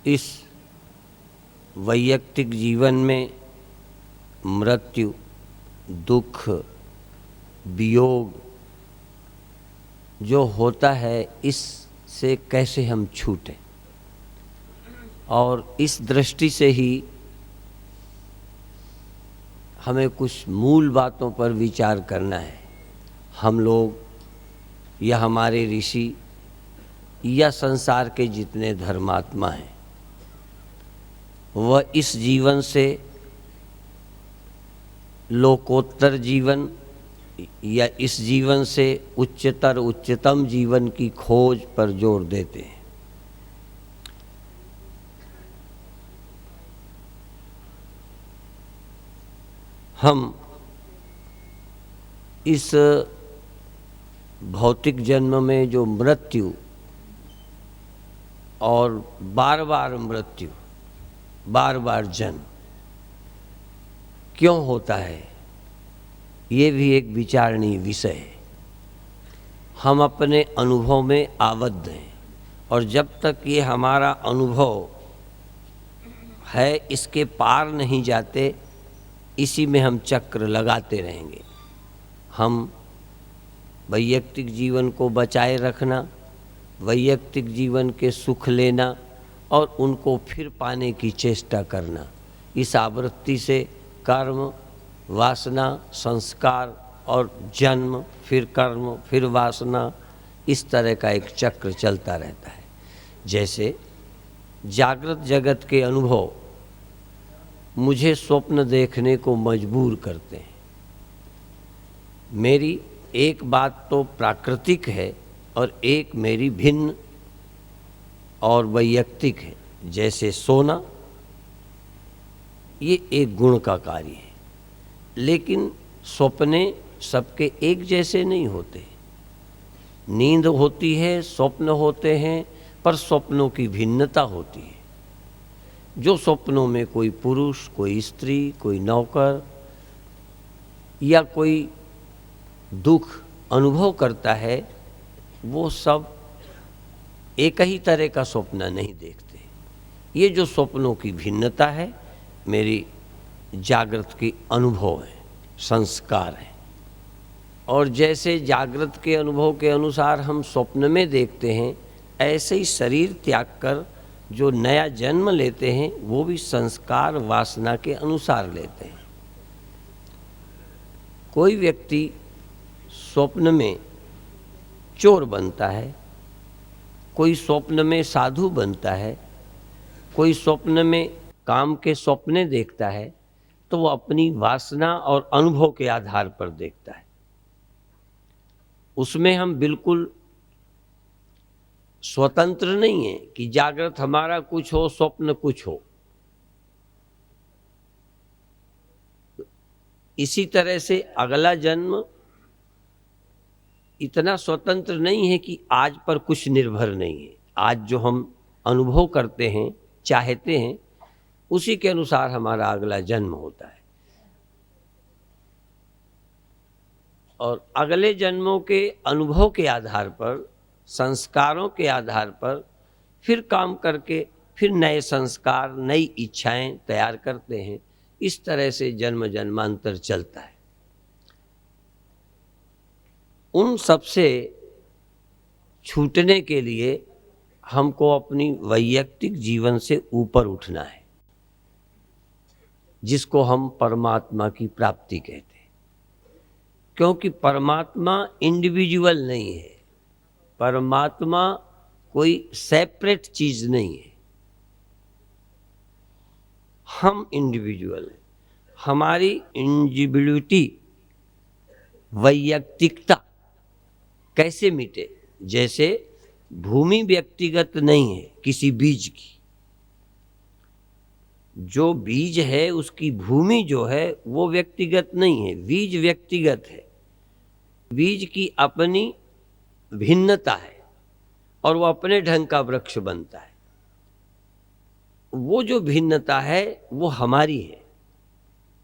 इस वैयक्तिक जीवन में मृत्यु, दुख, वियोग जो होता है, इससे कैसे हम छूटें, और इस दृष्टि से ही हमें कुछ मूल बातों पर विचार करना है। हम लोग या हमारे ऋषि या संसार के जितने धर्मात्मा हैं, वह इस जीवन से लोकोत्तर जीवन या इस जीवन से उच्चतम जीवन की खोज पर जोर देते हैं। हम इस भौतिक जन्म में जो मृत्यु और बार बार मृत्यु, बार बार जन्म क्यों होता है, ये भी एक विचारणीय विषय है। हम अपने अनुभव में आबद्ध हैं, और जब तक ये हमारा अनुभव है, इसके पार नहीं जाते, इसी में हम चक्र लगाते रहेंगे। हम वैयक्तिक जीवन को बचाए रखना, वैयक्तिक जीवन के सुख लेना और उनको फिर पाने की चेष्टा करना, इस आवृत्ति से कर्म, वासना, संस्कार और जन्म, फिर कर्म, फिर वासना, इस तरह का एक चक्र चलता रहता है। जैसे जागृत जगत के अनुभव मुझे स्वप्न देखने को मजबूर करते हैं। मेरी एक बात तो प्राकृतिक है और एक मेरी भिन्न और वैयक्तिक है। जैसे सोना, ये एक गुण का कार्य है, लेकिन सपने सबके एक जैसे नहीं होते। नींद होती है, स्वप्न होते हैं, पर स्वप्नों की भिन्नता होती है। जो स्वप्नों में कोई पुरुष, कोई स्त्री, कोई नौकर या कोई दुख अनुभव करता है, वो सब एक ही तरह का स्वप्न नहीं देखते। ये जो स्वप्नों की भिन्नता है, मेरी जागृत के अनुभव है, संस्कार है। और जैसे जागृत के अनुभव के अनुसार हम स्वप्न में देखते हैं, ऐसे ही शरीर त्याग कर जो नया जन्म लेते हैं, वो भी संस्कार वासना के अनुसार लेते हैं। कोई व्यक्ति स्वप्न में चोर बनता है, कोई स्वप्न में साधु बनता है, कोई स्वप्न में काम के सपने देखता है, तो वो अपनी वासना और अनुभव के आधार पर देखता है। उसमें हम बिल्कुल स्वतंत्र नहीं है कि जागृत हमारा कुछ हो, स्वप्न कुछ हो। इसी तरह से अगला जन्म इतना स्वतंत्र नहीं है कि आज पर कुछ निर्भर नहीं है। आज जो हम अनुभव करते हैं, चाहते हैं, उसी के अनुसार हमारा अगला जन्म होता है। और अगले जन्मों के अनुभव के आधार पर, संस्कारों के आधार पर फिर काम करके फिर नए संस्कार, नई इच्छाएं तैयार करते हैं। इस तरह से जन्म जन्मांतर चलता है। उन सब से छूटने के लिए हमको अपनी वैयक्तिक जीवन से ऊपर उठना है, जिसको हम परमात्मा की प्राप्ति कहते हैं। क्योंकि परमात्मा इंडिविजुअल नहीं है, परमात्मा कोई सेपरेट चीज नहीं है। हम इंडिविजुअल हैं। हमारी इंडिविजुअलिटी, वैयक्तिकता कैसे मिटे? जैसे भूमि व्यक्तिगत नहीं है किसी बीज की। जो बीज है, उसकी भूमि जो है वो व्यक्तिगत नहीं है, बीज व्यक्तिगत है। बीज की अपनी भिन्नता है और वो अपने ढंग का वृक्ष बनता है। वो जो भिन्नता है वो हमारी है,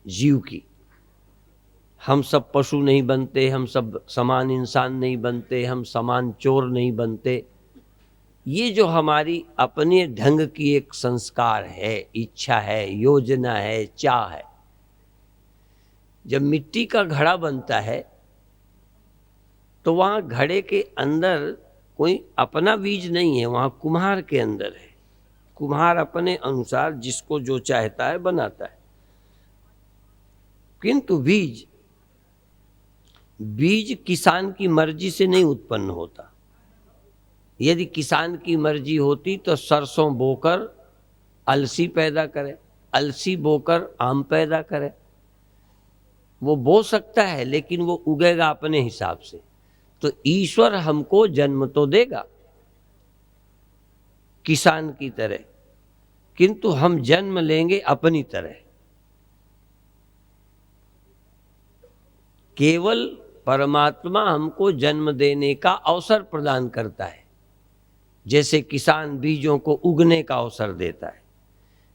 जीव की। हम सब पशु नहीं बनते, हम सब समान इंसान नहीं बनते, हम समान चोर नहीं बनते। ये जो हमारी अपने ढंग की एक संस्कार है, इच्छा है, योजना है, चाह है। जब मिट्टी का घड़ा बनता है तो वहाँ घड़े के अंदर कोई अपना बीज नहीं है, वहाँ कुम्हार के अंदर है। कुम्हार अपने अनुसार जिसको जो चाहता है बनाता है। किंतु बीज किसान की मर्जी से नहीं उत्पन्न होता। यदि किसान की मर्जी होती तो सरसों बोकर अलसी पैदा करे, अलसी बोकर आम पैदा करे। वो बो सकता है लेकिन वो उगेगा अपने हिसाब से। तो ईश्वर हमको जन्म तो देगा किसान की तरह, किंतु हम जन्म लेंगे अपनी तरह। केवल परमात्मा हमको जन्म देने का अवसर प्रदान करता है, जैसे किसान बीजों को उगने का अवसर देता है,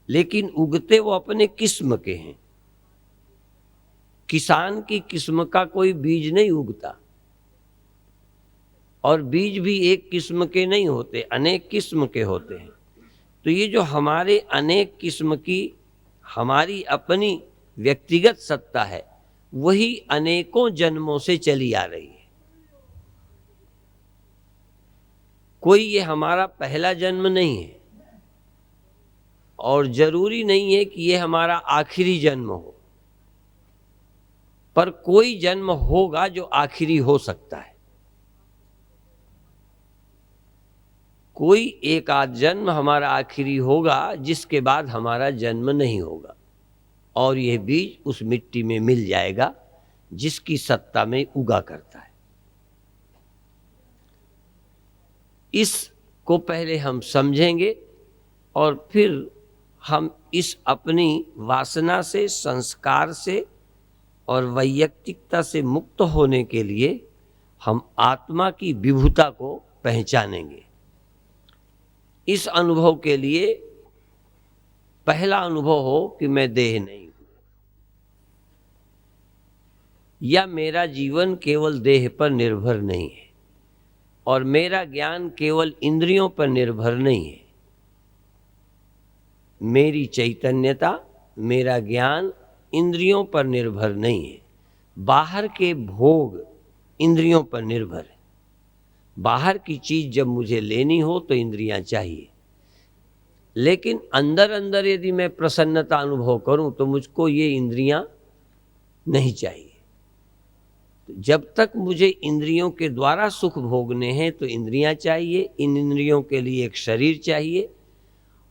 लेकिन उगते वो अपने किस्म के हैं। किसान की किस्म का कोई बीज नहीं उगता, और बीज भी एक किस्म के नहीं होते, अनेक किस्म के होते हैं। तो ये जो हमारे अनेक किस्म की हमारी अपनी व्यक्तिगत सत्ता है, वही अनेकों जन्मों से चली आ रही है। कोई ये हमारा पहला जन्म नहीं है, और जरूरी नहीं है कि ये हमारा आखिरी जन्म हो, पर कोई जन्म होगा जो आखिरी हो सकता है। कोई एक आध जन्म हमारा आखिरी होगा जिसके बाद हमारा जन्म नहीं होगा, और यह बीज उस मिट्टी में मिल जाएगा जिसकी सत्ता में उगा करता है। इसको पहले हम समझेंगे और फिर हम इस अपनी वासना से, संस्कार से और वैयक्तिकता से मुक्त होने के लिए हम आत्मा की विभुता को पहचानेंगे। इस अनुभव के लिए पहला अनुभव हो कि मैं देह नहीं हूं, या मेरा जीवन केवल देह पर निर्भर नहीं है, और मेरा ज्ञान केवल इंद्रियों पर निर्भर नहीं है। मेरी चैतन्यता, मेरा ज्ञान इंद्रियों पर निर्भर नहीं है। बाहर के भोग इंद्रियों पर निर्भर है। बाहर की चीज जब मुझे लेनी हो तो इंद्रियां चाहिए, लेकिन अंदर अंदर यदि मैं प्रसन्नता अनुभव करूं तो मुझको ये इंद्रियां नहीं चाहिए। तो जब तक मुझे इंद्रियों के द्वारा सुख भोगने हैं तो इंद्रियां चाहिए, इन इंद्रियों के लिए एक शरीर चाहिए,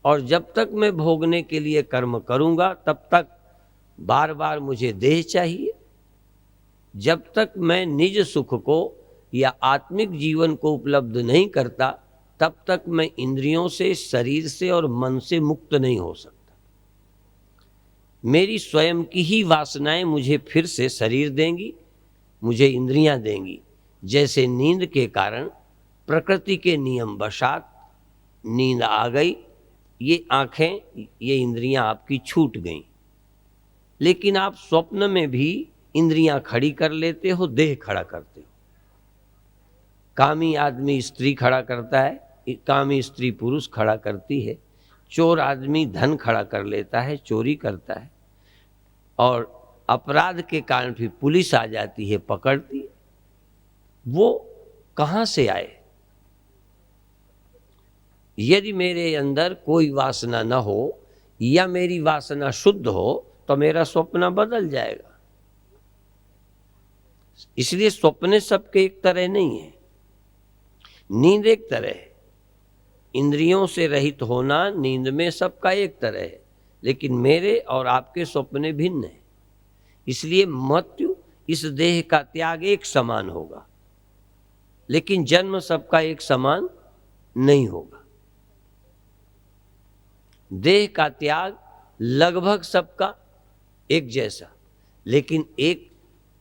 और जब तक मैं भोगने के लिए कर्म करूंगा तब तक बार बार मुझे देह चाहिए। जब तक मैं निज सुख को या आत्मिक जीवन को उपलब्ध नहीं करता तब तक मैं इंद्रियों से, शरीर से और मन से मुक्त नहीं हो सकता। मेरी स्वयं की ही वासनाएं मुझे फिर से शरीर देंगी, मुझे इंद्रियां देंगी। जैसे नींद के कारण प्रकृति के नियम वशात नींद आ गई, ये आंखें, ये इंद्रियां आपकी छूट गईं, लेकिन आप स्वप्न में भी इंद्रियां खड़ी कर लेते हो, देह खड़ा करते हो। कामी आदमी स्त्री खड़ा करता है, कामी स्त्री पुरुष खड़ा करती है। चोर आदमी धन खड़ा कर लेता है, चोरी करता है, और अपराध के कारण फिर पुलिस आ जाती है, पकड़ती है। वो कहाँ से आए? यदि मेरे अंदर कोई वासना न हो या मेरी वासना शुद्ध हो तो मेरा स्वप्न बदल जाएगा। इसलिए स्वप्ने सबके एक तरह नहीं है। नींद एक तरह है, इंद्रियों से रहित होना नींद में सबका एक तरह है, लेकिन मेरे और आपके स्वप्ने भिन्न हैं। इसलिए मृत्यु, इस देह का त्याग एक समान होगा, लेकिन जन्म सबका एक समान नहीं होगा। देह का त्याग लगभग सबका एक जैसा, लेकिन एक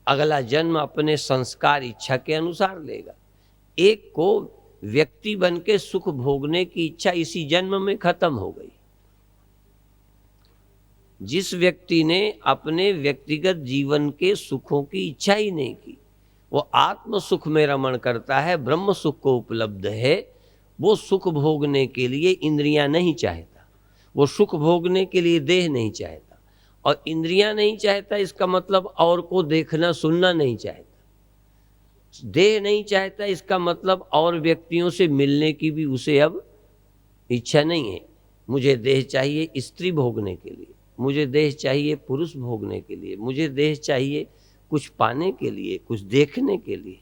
अगला जन्म अपने संस्कार इच्छा के अनुसार लेगा। एक को व्यक्ति बन के सुख भोगने की इच्छा इसी जन्म में खत्म हो गई। जिस व्यक्ति ने अपने व्यक्तिगत जीवन के सुखों की इच्छा ही नहीं की, वो आत्म सुख में रमण करता है, ब्रह्म सुख को उपलब्ध है, वो सुख भोगने के लिए इंद्रियां नहीं चाहता, वो सुख भोगने के लिए देह नहीं चाहता। और इंद्रियां नहीं चाहता इसका मतलब और को देखना सुनना नहीं चाहता, देह नहीं चाहता इसका मतलब और व्यक्तियों से मिलने की भी उसे अब इच्छा नहीं है। मुझे देह चाहिए स्त्री भोगने के लिए, मुझे देह चाहिए पुरुष भोगने के लिए, मुझे देह चाहिए कुछ पाने के लिए, कुछ देखने के लिए।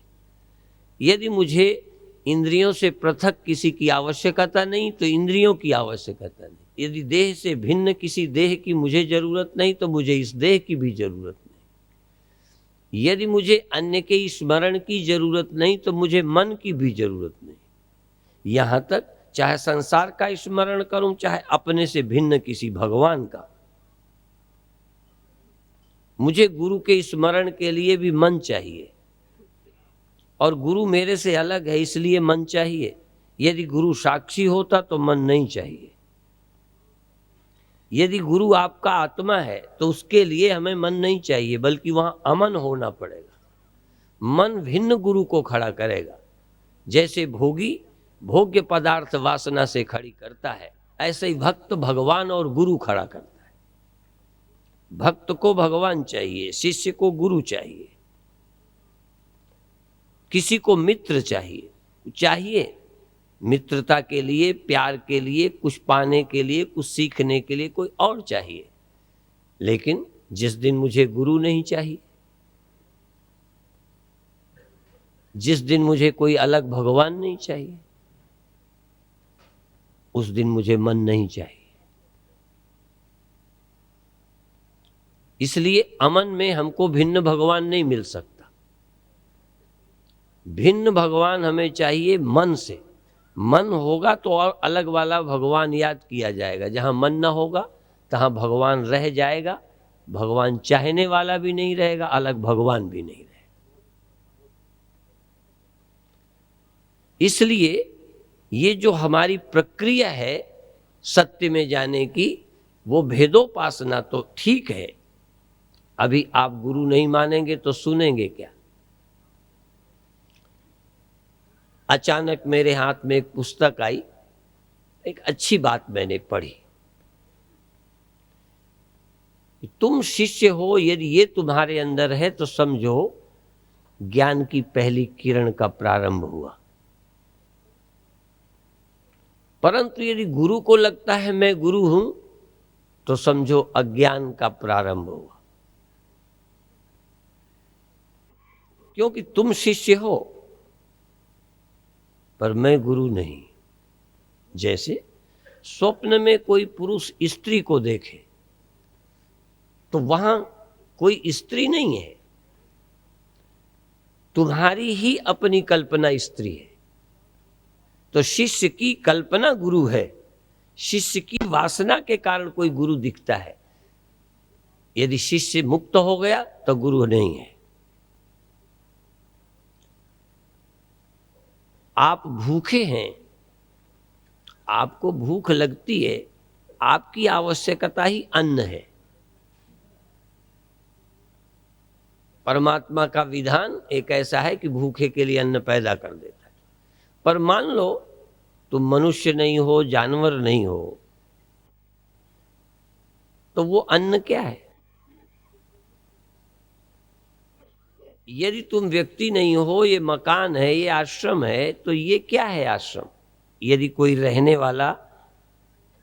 यदि मुझे इंद्रियों से पृथक किसी की आवश्यकता नहीं तो इंद्रियों की आवश्यकता नहीं। यदि देह से भिन्न किसी देह की मुझे जरूरत नहीं तो मुझे इस देह की भी जरूरत नहीं। यदि मुझे अन्य के स्मरण की जरूरत नहीं तो मुझे मन की भी जरूरत नहीं। यहां तक चाहे संसार का स्मरण करूं चाहे अपने से भिन्न किसी भगवान का, मुझे गुरु के स्मरण के लिए भी मन चाहिए। और गुरु मेरे से अलग है इसलिए मन चाहिए। यदि गुरु साक्षी होता तो मन नहीं चाहिए। यदि गुरु आपका आत्मा है तो उसके लिए हमें मन नहीं चाहिए, बल्कि वहां अमन होना पड़ेगा। मन भिन्न गुरु को खड़ा करेगा। जैसे भोगी भोग्य पदार्थ वासना से खड़ी करता है, ऐसे ही भक्त भगवान और गुरु खड़ा करता है। भक्त को भगवान चाहिए, शिष्य को गुरु चाहिए, किसी को मित्र चाहिए मित्रता के लिए, प्यार के लिए, कुछ पाने के लिए, कुछ सीखने के लिए कोई और चाहिए। लेकिन जिस दिन मुझे गुरु नहीं चाहिए, जिस दिन मुझे कोई अलग भगवान नहीं चाहिए, उस दिन मुझे मन नहीं चाहिए। इसलिए अमन में हमको भिन्न भगवान नहीं मिल सकता। भिन्न भगवान हमें चाहिए मन से। मन होगा तो और अलग वाला भगवान याद किया जाएगा। जहां मन ना होगा तहां भगवान रह जाएगा। भगवान चाहने वाला भी नहीं रहेगा, अलग भगवान भी नहीं रहेगा। इसलिए ये जो हमारी प्रक्रिया है सत्य में जाने की, वो भेदोपासना तो ठीक है। अभी आप गुरु नहीं मानेंगे तो सुनेंगे क्या? अचानक मेरे हाथ में एक पुस्तक आई, एक अच्छी बात मैंने पढ़ी। तुम शिष्य हो, यदि ये तुम्हारे अंदर है तो समझो ज्ञान की पहली किरण का प्रारंभ हुआ। परंतु यदि गुरु को लगता है मैं गुरु हूं तो समझो अज्ञान का प्रारंभ हुआ। क्योंकि तुम शिष्य हो पर मैं गुरु नहीं। जैसे स्वप्न में कोई पुरुष स्त्री को देखे तो वहां कोई स्त्री नहीं है, तुम्हारी ही अपनी कल्पना स्त्री है। तो शिष्य की कल्पना गुरु है, शिष्य की वासना के कारण कोई गुरु दिखता है। यदि शिष्य मुक्त हो गया तो गुरु नहीं है। आप भूखे हैं, आपको भूख लगती है, आपकी आवश्यकता ही अन्न है। परमात्मा का विधान एक ऐसा है कि भूखे के लिए अन्न पैदा कर देता है। पर मान लो तुम मनुष्य नहीं हो, जानवर नहीं हो, तो वो अन्न क्या है? यदि तुम व्यक्ति नहीं हो, ये मकान है, ये आश्रम है, तो ये क्या है आश्रम? यदि कोई रहने वाला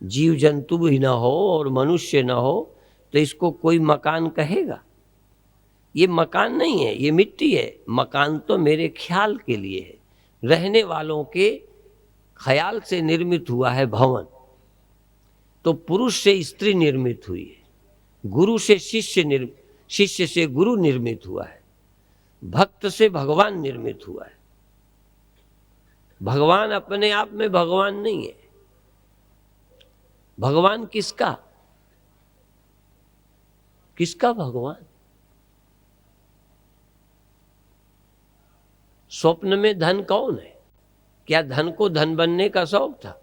जीव जंतु भी ना हो और मनुष्य ना हो तो इसको कोई मकान कहेगा? ये मकान नहीं है, ये मिट्टी है। मकान तो मेरे ख्याल के लिए है, रहने वालों के ख्याल से निर्मित हुआ है भवन। तो पुरुष से स्त्री निर्मित हुई है, गुरु से शिष्य से गुरु निर्मित हुआ है, भक्त से भगवान निर्मित हुआ है। भगवान अपने आप में भगवान नहीं है। भगवान किसका? किसका भगवान? स्वप्न में धन कौन है? क्या धन को धन बनने का शौक था?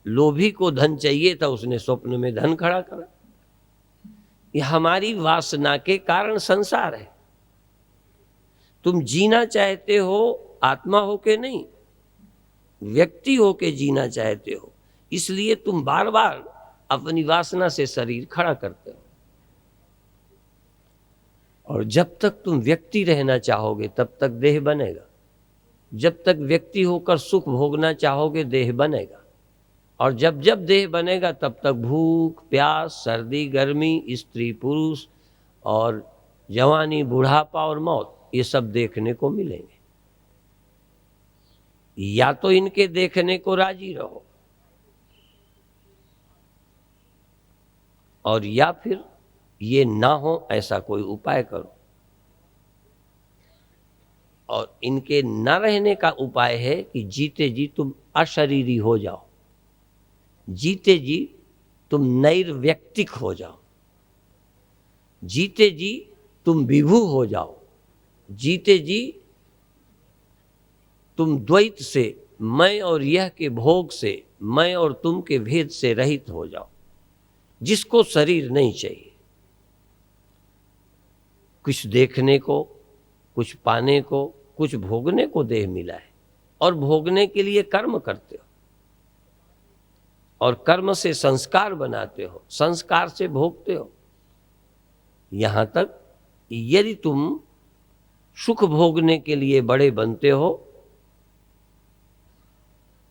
लोभी को धन चाहिए था, उसने स्वप्न में धन खड़ा करा। ये हमारी वासना के कारण संसार है। तुम जीना चाहते हो आत्मा हो के नहीं, व्यक्ति होके जीना चाहते हो, इसलिए तुम बार बार अपनी वासना से शरीर खड़ा करते हो। और जब तक तुम व्यक्ति रहना चाहोगे तब तक देह बनेगा, जब तक व्यक्ति होकर सुख भोगना चाहोगे देह बनेगा, और जब जब देह बनेगा तब तक भूख प्यास, सर्दी गर्मी, स्त्री पुरुष और जवानी बुढ़ापा और मौत, ये सब देखने को मिलेंगे। या तो इनके देखने को राजी रहो, और या फिर ये ना हो ऐसा कोई उपाय करो। और इनके न रहने का उपाय है कि जीते जी तुम अशरीरी हो जाओ, जीते जी तुम नैर्व्यक्तिक हो जाओ, जीते जी तुम विभु हो जाओ, जीते जी तुम द्वैत से, मैं और यह के भोग से, मैं और तुम के भेद से रहित हो जाओ, जिसको शरीर नहीं चाहिए। कुछ देखने को, कुछ पाने को, कुछ भोगने को देह मिला है, और भोगने के लिए कर्म करते हो, और कर्म से संस्कार बनाते हो, संस्कार से भोगते हो। यहां तक यदि तुम सुख भोगने के लिए बड़े बनते हो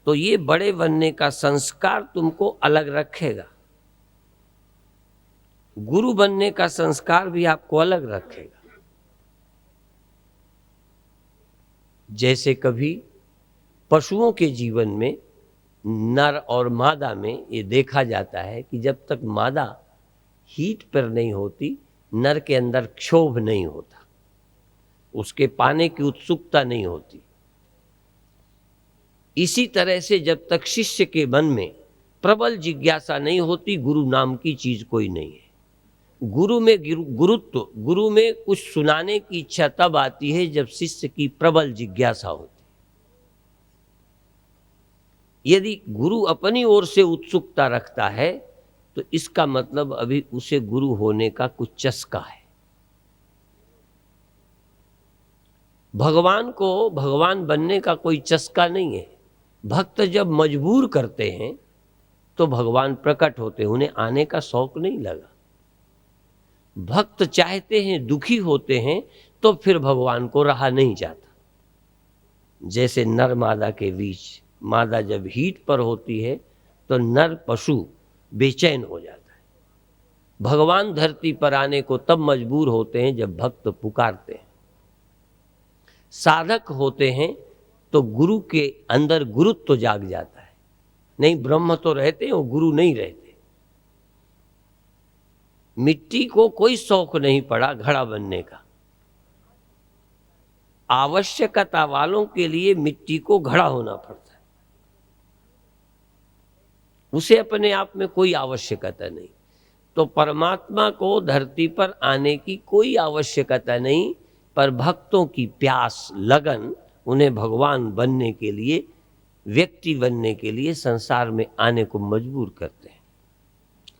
तो ये बड़े बनने का संस्कार तुमको अलग रखेगा, गुरु बनने का संस्कार भी आपको अलग रखेगा। जैसे कभी पशुओं के जीवन में नर और मादा में ये देखा जाता है कि जब तक मादा हीट पर नहीं होती, नर के अंदर क्षोभ नहीं होता, उसके पाने की उत्सुकता नहीं होती। इसी तरह से जब तक शिष्य के मन में प्रबल जिज्ञासा नहीं होती, गुरु नाम की चीज कोई नहीं है। गुरु में गुरुत्व, गुरु में कुछ सुनाने की इच्छा तब आती है जब शिष्य की प्रबल जिज्ञासा होती। यदि गुरु अपनी ओर से उत्सुकता रखता है तो इसका मतलब अभी उसे गुरु होने का कुछ चस्का है। भगवान को भगवान बनने का कोई चस्का नहीं है। भक्त जब मजबूर करते हैं तो भगवान प्रकट होते हैं, उन्हें आने का शौक नहीं लगा। भक्त चाहते हैं, दुखी होते हैं तो फिर भगवान को रहा नहीं जाता। जैसे नर मादा के बीच, मादा जब हीट पर होती है तो नर पशु बेचैन हो जाता है। भगवान धरती पर आने को तब मजबूर होते हैं जब भक्त पुकारते हैं। साधक होते हैं तो गुरु के अंदर गुरुत्व तो जाग जाता है। नहीं, ब्रह्म तो रहते हैं, वो गुरु नहीं रहते। मिट्टी को कोई शौक नहीं पड़ा घड़ा बनने का। आवश्यकता वालों के लिए मिट्टी को घड़ा होना पड़ता है, उसे अपने आप में कोई आवश्यकता नहीं। तो परमात्मा को धरती पर आने की कोई आवश्यकता नहीं, पर भक्तों की प्यास, लगन उन्हें भगवान बनने के लिए, व्यक्ति बनने के लिए संसार में आने को मजबूर करते हैं।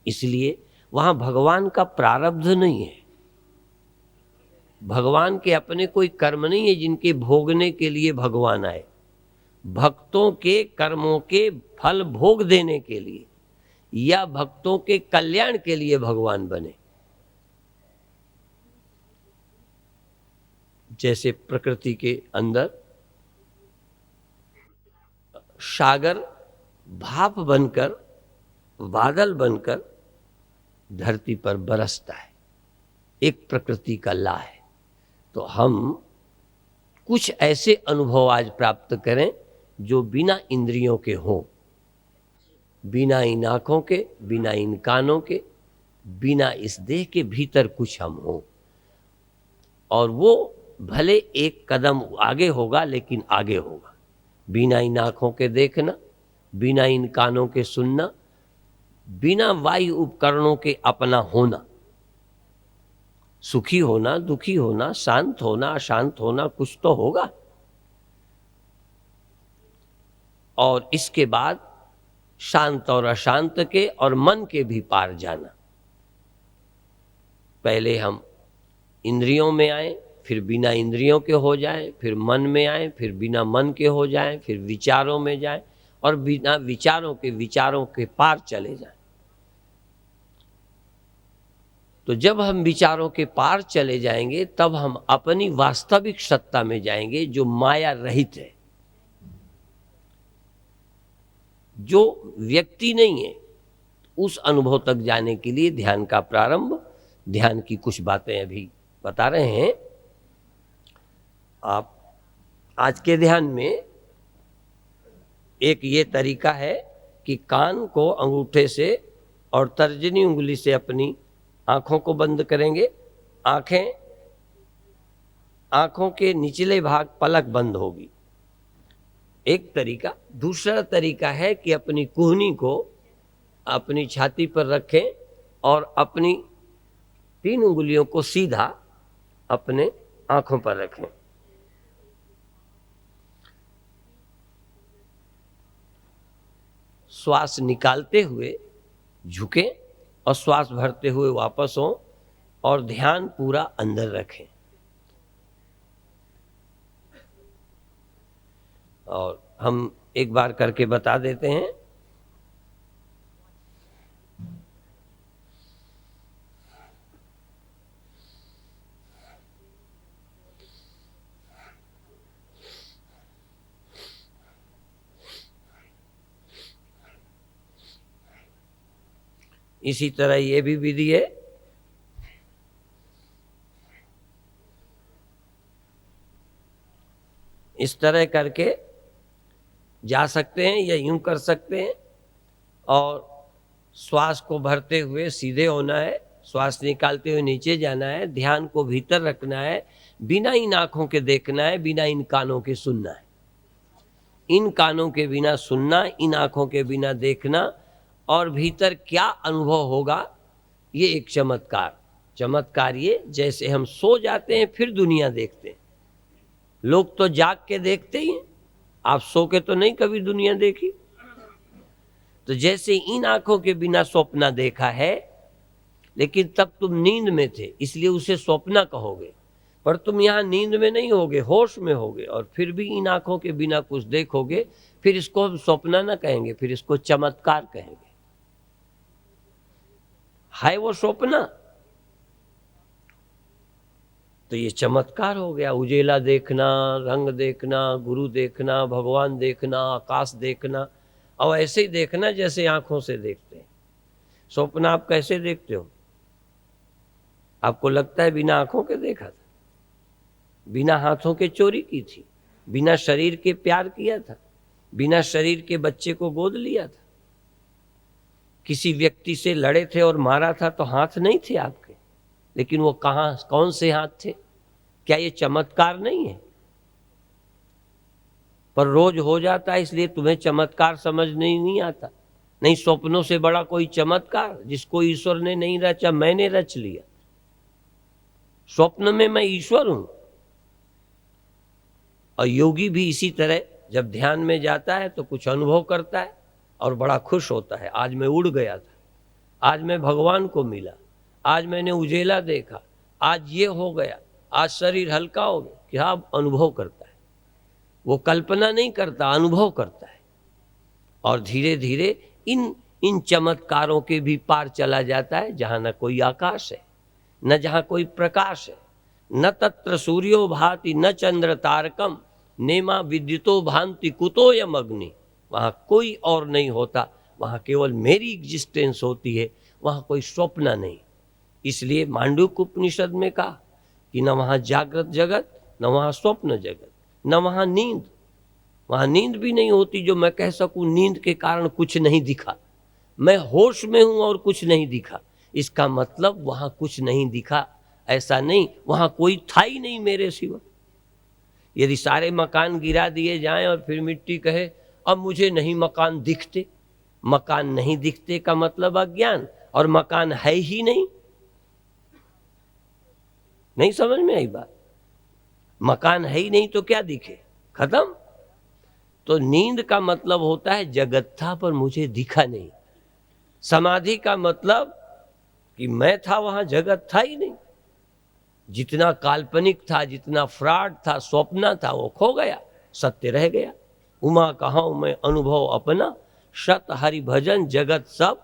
इसलिए वहां भगवान का प्रारब्ध नहीं है, भगवान के अपने कोई कर्म नहीं है जिनके भोगने के लिए भगवान आए। भक्तों के कर्मों के फल भोग देने के लिए या भक्तों के कल्याण के लिए भगवान बने। जैसे प्रकृति के अंदर सागर भाप बनकर, बादल बनकर धरती पर बरसता है, एक प्रकृति का ला है। तो हम कुछ ऐसे अनुभव आज प्राप्त करें जो बिना इंद्रियों के हों, बिना इन आँखों के, बिना इन कानों के, बिना इस देह के भीतर कुछ हम हों। और वो भले एक कदम आगे होगा, लेकिन आगे होगा। बिना इन आँखों के देखना, बिना इन कानों के सुनना, बिना वायु उपकरणों के अपना होना, सुखी होना, दुखी होना, शांत होना, अशांत होना, कुछ तो होगा। और इसके बाद शांत और अशांत के और मन के भी पार जाना। पहले हम इंद्रियों में आए, फिर बिना इंद्रियों के हो जाएं, फिर मन में आए, फिर बिना मन के हो जाएं, फिर विचारों में जाएं, और बिना विचारों के पार चले जाएं। तो जब हम विचारों के पार चले जाएंगे तब हम अपनी वास्तविक सत्ता में जाएंगे, जो माया रहित है, जो व्यक्ति नहीं है। उस अनुभव तक जाने के लिए ध्यान का प्रारंभ, ध्यान की कुछ बातें अभी बता रहे हैं। आप आज के ध्यान में एक ये तरीका है कि कान को अंगूठे से और तर्जनी उंगली से अपनी आंखों को बंद करेंगे। आंखों के निचले भाग पलक बंद होगी, एक तरीका। दूसरा तरीका है कि अपनी कुहनी को अपनी छाती पर रखें और अपनी 3 उंगलियों को सीधा अपने आंखों पर रखें। श्वास निकालते हुए झुकें और श्वास भरते हुए वापस हों और ध्यान पूरा अंदर रखें। और हम एक बार करके बता देते हैं। इसी तरह ये भी विधि है। इस तरह करके जा सकते हैं या यूं कर सकते हैं। और श्वास को भरते हुए सीधे होना है, श्वास निकालते हुए नीचे जाना है, ध्यान को भीतर रखना है, बिना इन आंखों के देखना है, बिना इन कानों के सुनना है। इन कानों के बिना सुनना, इन आंखों के बिना देखना, और भीतर क्या अनुभव होगा, ये एक चमत्कार ये जैसे हम सो जाते हैं फिर दुनिया देखते हैं। लोग तो जाग के देखते ही हैं, आप सो के तो नहीं कभी दुनिया देखी। तो जैसे इन आंखों के बिना स्वप्न देखा है, लेकिन तब तुम नींद में थे इसलिए उसे स्वप्न कहोगे, पर तुम यहाँ नींद में नहीं होगे, होश में होगे, और फिर भी इन आंखों के बिना कुछ देखोगे, फिर इसको हम स्वप्न ना कहेंगे, फिर इसको चमत्कार कहेंगे। है वो स्वप्न, तो ये चमत्कार हो गया। उजेला देखना, रंग देखना, गुरु देखना, भगवान देखना, आकाश देखना, और ऐसे ही देखना जैसे आंखों से देखते हैं। स्वप्न आप कैसे देखते हो? आपको लगता है बिना आंखों के देखा था, बिना हाथों के चोरी की थी, बिना शरीर के प्यार किया था, बिना शरीर के बच्चे को गोद लिया था, किसी व्यक्ति से लड़े थे और मारा था तो हाथ नहीं थे आपके, लेकिन वो कौन से हाथ थे? क्या ये चमत्कार नहीं है? पर रोज हो जाता है इसलिए तुम्हें चमत्कार समझ नहीं आता। नहीं, स्वप्नों से बड़ा कोई चमत्कार जिसको ईश्वर ने नहीं रचा, मैंने रच लिया। स्वप्न में मैं ईश्वर हूं। और योगी भी इसी तरह जब ध्यान में जाता है तो कुछ अनुभव करता है और बड़ा खुश होता है। आज मैं उड़ गया था, आज मैं भगवान को मिला, आज मैंने उजेला देखा, आज ये हो गया, आज शरीर हल्का हो गया। क्या अनुभव करता है? वो कल्पना नहीं करता, अनुभव करता है। और धीरे धीरे इन चमत्कारों के भी पार चला जाता है, जहाँ न कोई आकाश है, न जहाँ कोई प्रकाश है, न तत्र सूर्यो भाति न चंद्र तारकम, नेमा विद्युतो भांति कुतोयम अग्नि। वहाँ कोई और नहीं होता, वहाँ केवल मेरी एग्जिस्टेंस होती है, वहाँ कोई स्वप्न नहीं। इसलिए मांडूक्य उपनिषद में कहा कि न वहाँ जागृत जगत, न वहाँ स्वप्न जगत, न वहाँ नींद। वहाँ नींद भी नहीं होती जो मैं कह सकूं नींद के कारण कुछ नहीं दिखा, मैं होश में हूं और कुछ नहीं दिखा। इसका मतलब वहाँ कुछ नहीं दिखा ऐसा नहीं, वहाँ कोई था ही नहीं मेरे सिवा। यदि सारे मकान गिरा दिए जाएं और फिर मिट्टी कहे अब मुझे नहीं मकान दिखते, मकान नहीं दिखते का मतलब अज्ञान, और मकान है ही नहीं। नहीं समझ में आई बात? मकान है ही नहीं तो क्या दिखे? खत्म। तो नींद का मतलब होता है जगत था पर मुझे दिखा नहीं। समाधि का मतलब कि मैं था, वहां जगत था ही नहीं। जितना काल्पनिक था, जितना फ्रॉड था, स्वप्न था, वो खो गया, सत्य रह गया। उमा कहाऊं मैं अनुभव अपना, शत हरि भजन जगत सब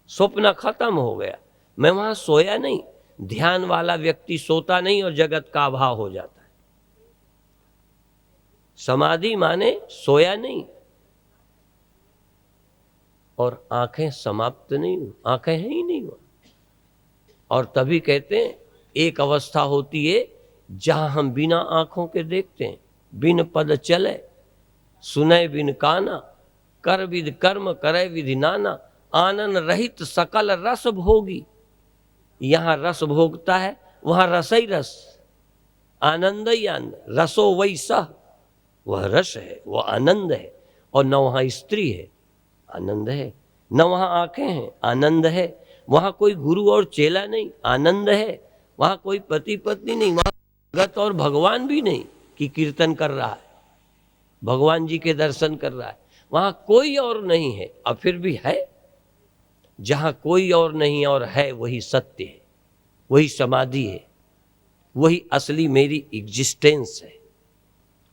स्वप्न खत्म हो गया। मैं वहां सोया नहीं। ध्यान वाला व्यक्ति सोता नहीं और जगत का अभाव हो जाता है। समाधि माने सोया नहीं और आंखें समाप्त नहीं हुई, आंखें हैं ही नहीं हुआ। और तभी कहते हैं एक अवस्था होती है जहां हम बिना आंखों के देखते हैं, बिन पद चले सुने बिन काना, कर विधि कर्म करे विधि नाना, आनंद रहित सकल रस भोगी। यहां रस भोगता है, वहां रस ही रस, आनंद ही आनंद, रसो वही सह, वह रस है, वह आनंद है। और न वहां स्त्री है, आनंद है, न वहां आंखें हैं, आनंद है, वहां कोई गुरु और चेला नहीं, आनंद है, वहां कोई पति पत्नी नहीं, वहां भगत और भगवान भी नहीं कि कीर्तन कर रहा है, भगवान जी के दर्शन कर रहा है, वहां कोई और नहीं है। और फिर भी है, जहां कोई और नहीं और है वही सत्य है, वही समाधि है, वही असली मेरी एग्जिस्टेंस है।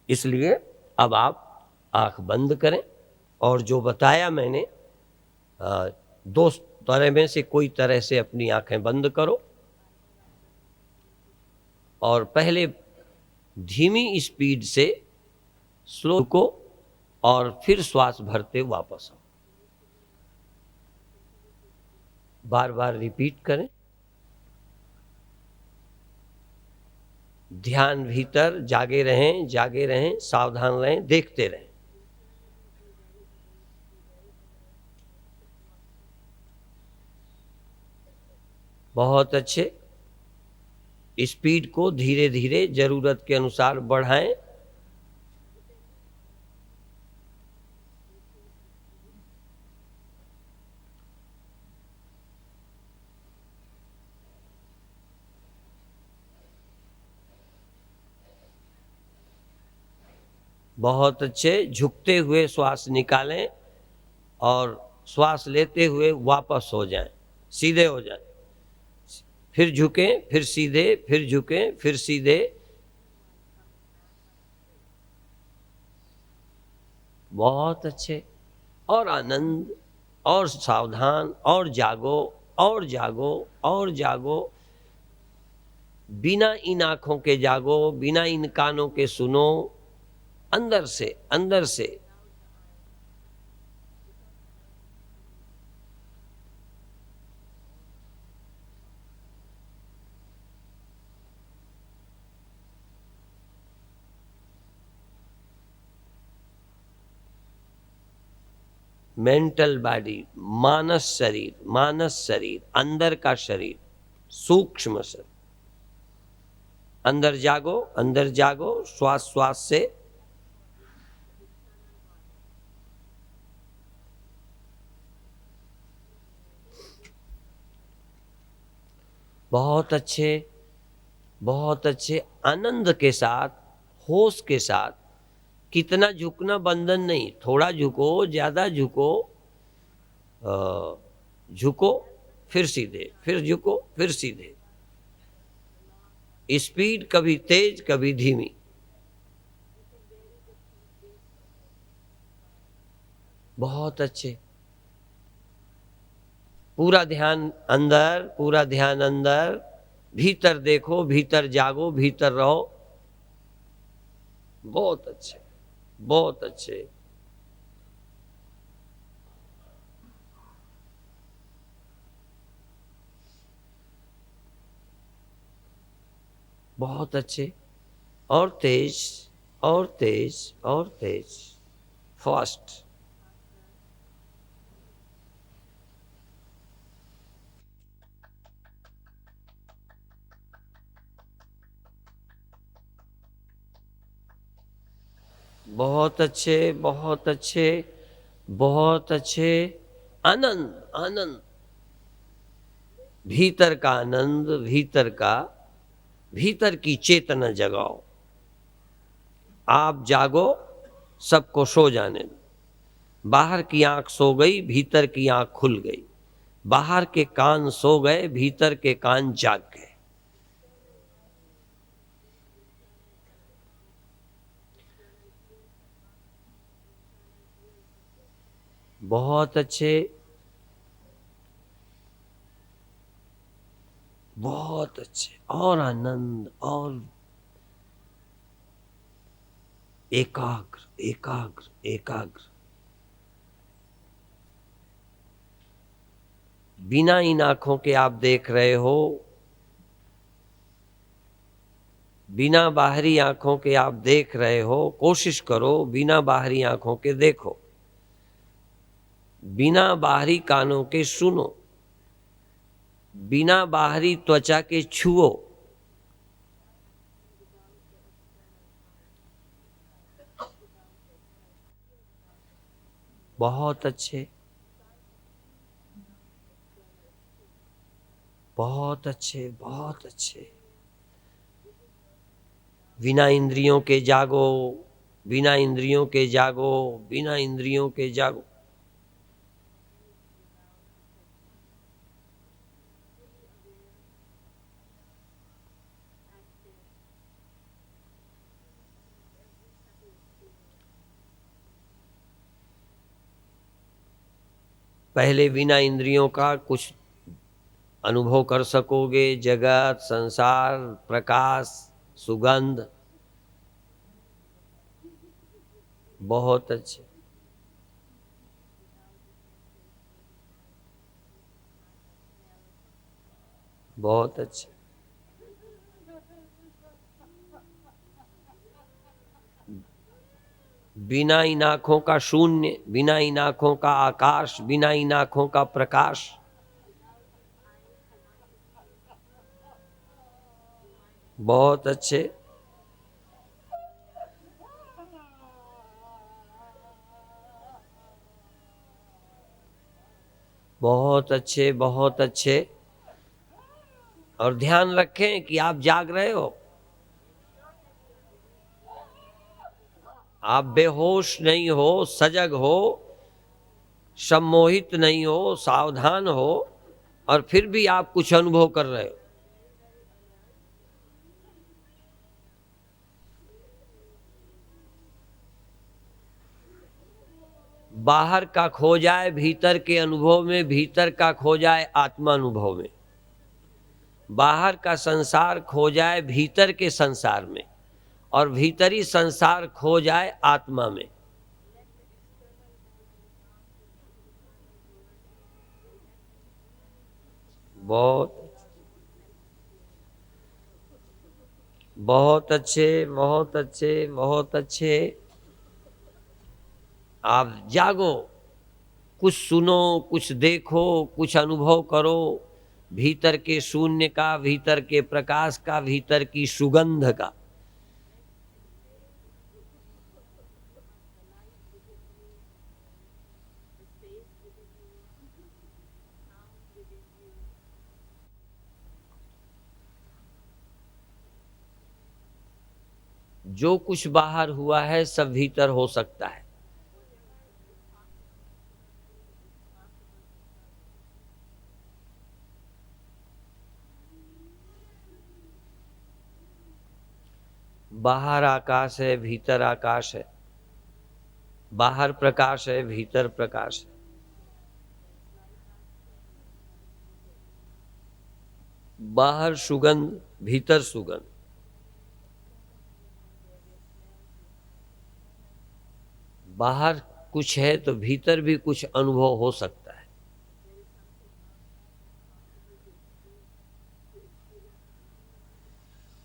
इसलिए अब आप आंख बंद करें और जो बताया मैंने, दो तरह में से कोई तरह से अपनी आंखें बंद करो और पहले धीमी स्पीड से स्लो को और फिर श्वास भरते वापस आओ। बार बार रिपीट करें। ध्यान भीतर, जागे रहें, जागे रहें, सावधान रहें, देखते रहें। बहुत अच्छे। स्पीड को धीरे धीरे जरूरत के अनुसार बढ़ाएं। बहुत अच्छे। झुकते हुए श्वास निकालें और श्वास लेते हुए वापस हो जाएं, सीधे हो जाएं। फिर झुकें, फिर सीधे, फिर झुकें, फिर सीधे। बहुत अच्छे। और आनंद, और सावधान, और जागो, और जागो, और जागो। बिना इन आंखों के जागो, बिना इन कानों के सुनो, अंदर से, अंदर से। मेंटल बॉडी, मानस शरीर, मानस शरीर, अंदर का शरीर, सूक्ष्म शरीर। अंदर जागो, अंदर जागो, श्वास श्वास से। बहुत अच्छे, बहुत अच्छे। आनंद के साथ, होश के साथ। कितना झुकना बंधन नहीं, थोड़ा झुको, ज्यादा झुको, झुको फिर सीधे, फिर झुको फिर सीधे। स्पीड कभी तेज कभी धीमी। बहुत अच्छे। पूरा ध्यान अंदर, पूरा ध्यान अंदर। भीतर देखो, भीतर जागो, भीतर रहो। बहुत अच्छे, बहुत अच्छे। बहुत अच्छे। और तेज, और तेज, और तेज, फास्ट। बहुत अच्छे, बहुत अच्छे, बहुत अच्छे। आनंद, आनंद, भीतर का आनंद, भीतर का, भीतर की चेतना जगाओ। आप जागो, सबको सो जाने दो। बाहर की आंख सो गई, भीतर की आंख खुल गई। बाहर के कान सो गए, भीतर के कान जाग गए। बहुत अच्छे, बहुत अच्छे, और आनंद, और एकाग्र एकाग्र एकाग्र। बिना इन आंखों के आप देख रहे हो, बिना बाहरी आंखों के आप देख रहे हो, कोशिश करो बिना बाहरी आंखों के देखो, बिना बाहरी कानों के सुनो, बिना बाहरी त्वचा के छुओ। बहुत अच्छे, बहुत अच्छे, बहुत अच्छे। बिना इंद्रियों के जागो, बिना इंद्रियों के जागो, बिना इंद्रियों के जागो। पहले बिना इंद्रियों का कुछ अनुभव कर सकोगे, जगत, संसार, प्रकाश, सुगंध। बहुत अच्छे, बहुत अच्छे। बिना इन आंखों का शून्य, बिना इन आंखों का आकाश, बिना इन आंखों का प्रकाश। बहुत अच्छे, बहुत अच्छे, बहुत अच्छे। और ध्यान रखें कि आप जाग रहे हो, आप बेहोश नहीं हो, सजग हो, सम्मोहित नहीं हो, सावधान हो, और फिर भी आप कुछ अनुभव कर रहे हो। बाहर का खो जाए भीतर के अनुभव में, भीतर का खो जाए आत्मा अनुभव में। बाहर का संसार खो जाए भीतर के संसार में, और भीतरी संसार खो जाए आत्मा में। बहुत, बहुत अच्छे, बहुत अच्छे, बहुत अच्छे। आप जागो, कुछ सुनो, कुछ देखो, कुछ अनुभव करो, भीतर के शून्य का, भीतर के प्रकाश का, भीतर की सुगंध का। जो कुछ बाहर हुआ है सब भीतर हो सकता है। बाहर आकाश है, भीतर आकाश है। बाहर प्रकाश है, भीतर प्रकाश है। बाहर सुगंध, भीतर सुगंध। बाहर कुछ है तो भीतर भी कुछ अनुभव हो सकता है।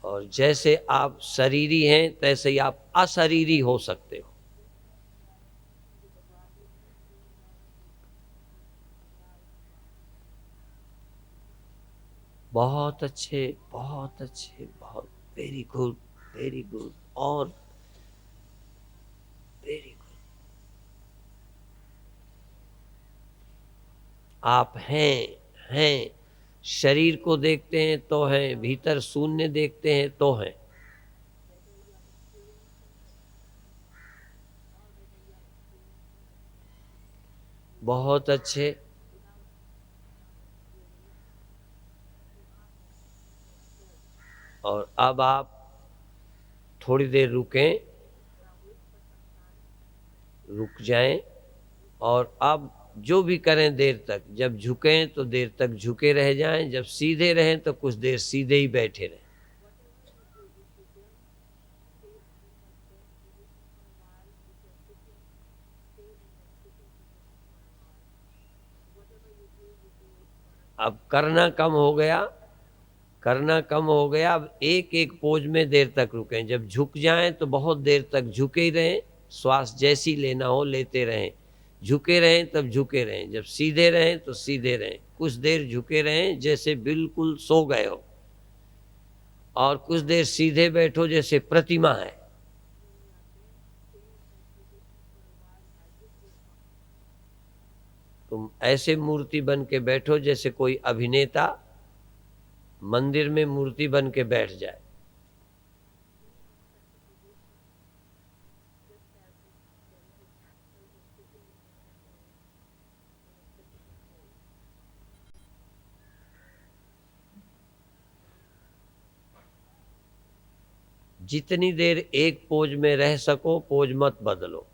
और जैसे आप शरीरी हैं तैसे ही आप अशरीरी हो सकते हो। बहुत अच्छे, बहुत अच्छे, बहुत, वेरी गुड, वेरी गुड, और वेरी गुड। आप हैं, शरीर को देखते हैं तो हैं, भीतर शून्य देखते हैं तो हैं। बहुत अच्छे। और अब आप थोड़ी देर रुकें, रुक जाएं, और अब जो भी करें देर तक, जब झुकें तो देर तक झुके रह जाएं, जब सीधे रहें तो कुछ देर सीधे ही बैठे रहें। अब करना कम हो गया, करना कम हो गया। अब एक एक पोज में देर तक रुकें। जब झुक जाएं तो बहुत देर तक झुके ही रहें, श्वास जैसी लेना हो लेते रहें। झुके रहें तब झुके रहें, जब सीधे रहें तो सीधे रहें। कुछ देर झुके रहें जैसे बिल्कुल सो गए हो, और कुछ देर सीधे बैठो जैसे प्रतिमा है। तुम ऐसे मूर्ति बन के बैठो जैसे कोई अभिनेता मंदिर में मूर्ति बन के बैठ जाए। जितनी देर एक पोज में रह सको, पोज मत बदलो।